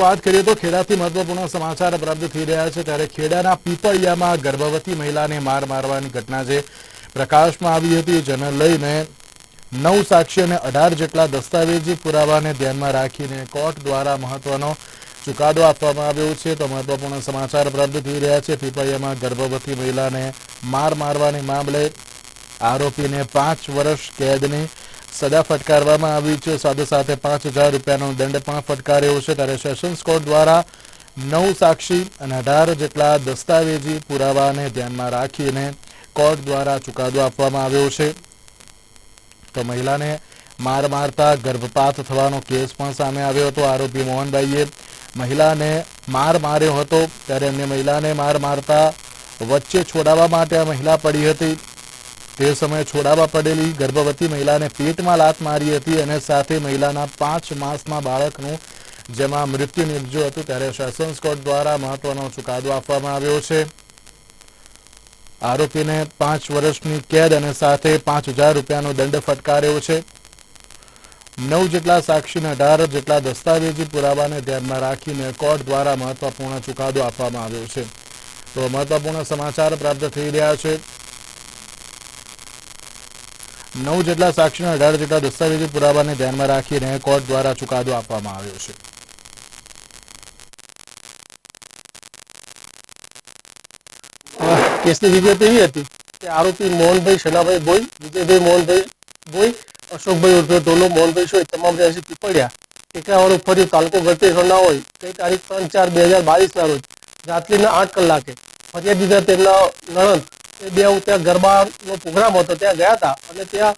વાત કરીએ તો ખેડાથી મહત્વપૂર્ણ સમાચાર પ્રાપ્ત થઈ રહ્યા છે ત્યારે ખેડાના પીપળિયામાં ગર્ભવતી મહિલાને માર મારવાની ઘટના જે પ્રકાશમાં આવી હતી જેને લઈને 9 સાક્ષી અને 18 જેટલા દસ્તાવેજી પુરાવાને ધ્યાનમાં રાખીને કોર્ટ દ્વારા મહત્વનો ચુકાદો આપવામાં આવ્યો છે તો મહત્વપૂર્ણ સમાચાર પ્રાપ્ત થઈ રહ્યા છે પીપળિયામાં ગર્ભવતી મહિલાને માર મારવાની મામલે આરોપીને 5 વર્ષ કેદની સજા ફટકારવામાં આવી છે સાથે સાથે 5000 રૂપિયાનો દંડ પણ ફટકાર્યો છે ત્યારે સેશન્સ કોર્ટ દ્વારા 9 સાક્ષી અને 18 જેટલા દસ્તાવેજી પુરાવાને ધ્યાનમાં રાખીને કોર્ટ દ્વારા ચુકાદો આપવામાં આવ્યો છે તો મહિલાને માર મારતા ગર્ભપાત થવાનો કેસ પણ સામે આવ્યો હતો આરોપી મોહનભાઈએ મહિલાને માર માર્યો હતો ત્યારે અન્ય મહિલાને માર મારતા વચ્ચે છોડાવવા માટે આ મહિલા પડી હતી તે સમયે છોડાવવા પડેલી ગર્ભવતી મહિલાને પેટમાં લાત મારી હતી અને સાથે મહિલાના 5 માસના બાળકનું જેમાં મૃત્યુ નિપજ્યું હતું ત્યારે સેશન્સ કોર્ટ દ્વારા મહત્વનો ચુકાદો આપવામાં આવ્યો છે આરોપીને 5 વર્ષની કેદ અને સાથે 5000 રૂપિયાનો દંડ ફટકાર્યો છે 9 જેટલા સાક્ષી અને 18 જેટલા દસ્તાવેજી પુરાવાને ધ્યાનમાં રાખીને કોર્ટ દ્વારા મહત્વપૂર્ણ ચુકાદો આપવામાં આવ્યો છે તો મહત્વપૂર્ણ સમાચાર પ્રાપ્ત થઈ રહ્યા છે 9 જેટલા સાક્ષી અને 18 જેટલા દસ્તાવેજી પુરાવાને ધ્યાનમાં રાખીને કોર્ટ દ્વારા ચુકાદો આપવામાં આવ્યો છે કેસની વિગત એવી હતી કે આરોપી મોહનભાઈ શનાભાઈ ભોઈ, વિજયભાઈ મોહનભાઈ ભોઈ, અશોકભાઈ ઉર્ફે ટોલો મોહનભાઈ સોય તમામ રહેશે પીપળિયા ટેકાવાળો ફર્યો તાલુકો ગળતેશ્વરના હોય તે તારીખ 3/4/2022 ના રોજ રાત્રિના 8 કલાકે ફરિયાદીના તેમના નણંદ એ બે ત્યાં ગરબાનો પ્રોગ્રામ હતો ત્યાં ગયા હતા અને ત્યાં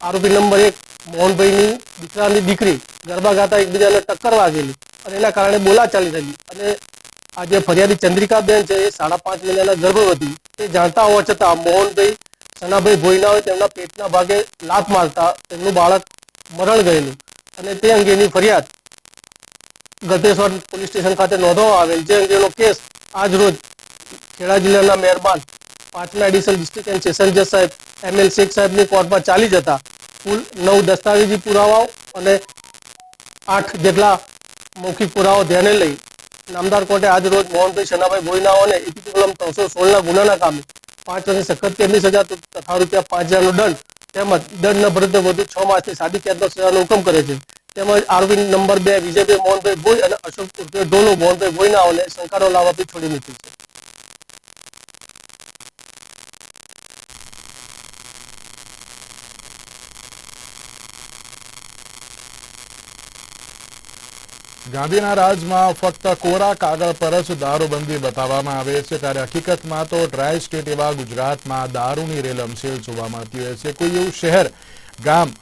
આરોપી નંબર 1 મોહનભાઈની દીકરાની દીકરી ગરબા ગાતા એકબીજાને ટક્કર વાગેલી અને એના કારણે બોલાચાલી થયેલી અને આ જે ફરિયાદી ચંદ્રિકાબેન છે એ 5.5 મહિનાના ગર્ભવતી તે જાણતા હોવા છતાં મોહનભાઈ સનાભાઈ ભોઈના હોય તેમના પેટના ભાગે લાત મારતા તેમનું બાળક મરણ ગયેલું અને તે અંગેની ફરિયાદ ગળતેશ્વર પોલીસ સ્ટેશન ખાતે નોંધવામાં આવેલ જે અંગેનો કેસ આજ રોજ ખેડા જિલ્લાના મહેરબાન 5ના એડિશનલ ડિસ્ટ્રિક્ટ એન્ડ સેશન જજ સાહેબ ML શેખ સાહેબની કોર્ટમાં ચાલી જતા કુલ 9 દસ્તાવેજી પુરાવાઓ અને 8 જેટલા મૌખિક પુરાવાઓ ધ્યાને લઈ નામદાર કોર્ટે આજ રોજ મોહનભાઈ શનાભાઈ ભોઈનાઓને ઇતિહાસ કલમ 316ના ગુનાના કામે 5 વર્ષની સખત કેદની સજા તથા ₹5000નો દંડ તેમજ દંડ ન ભરે તો વધુ 6 માસની સાદી કેદનો સજાનો હુકમ કરે છે તેમજ આરોપી નંબર 2 વિજયભાઈ મોહનભાઈ ભોઈ અને અશોક ઉર્ફે ઢોલો મોહનભાઈ ભોઈનાઓને શંકાનો લાવ આપી છોડી મૂકી છે ગાંધીના રાજમાં ફક્ત કોરા કાગળ પર જ દારૂબંધી બતાવવામાં આવે છે ત્યારે હકીકતમાં તો ટ્રાય સ્ટેટ એવા ગુજરાતમાં દારૂની રેલમછેલ જોવા મળતી હોય છે કોઈ એવું શહેર ગામ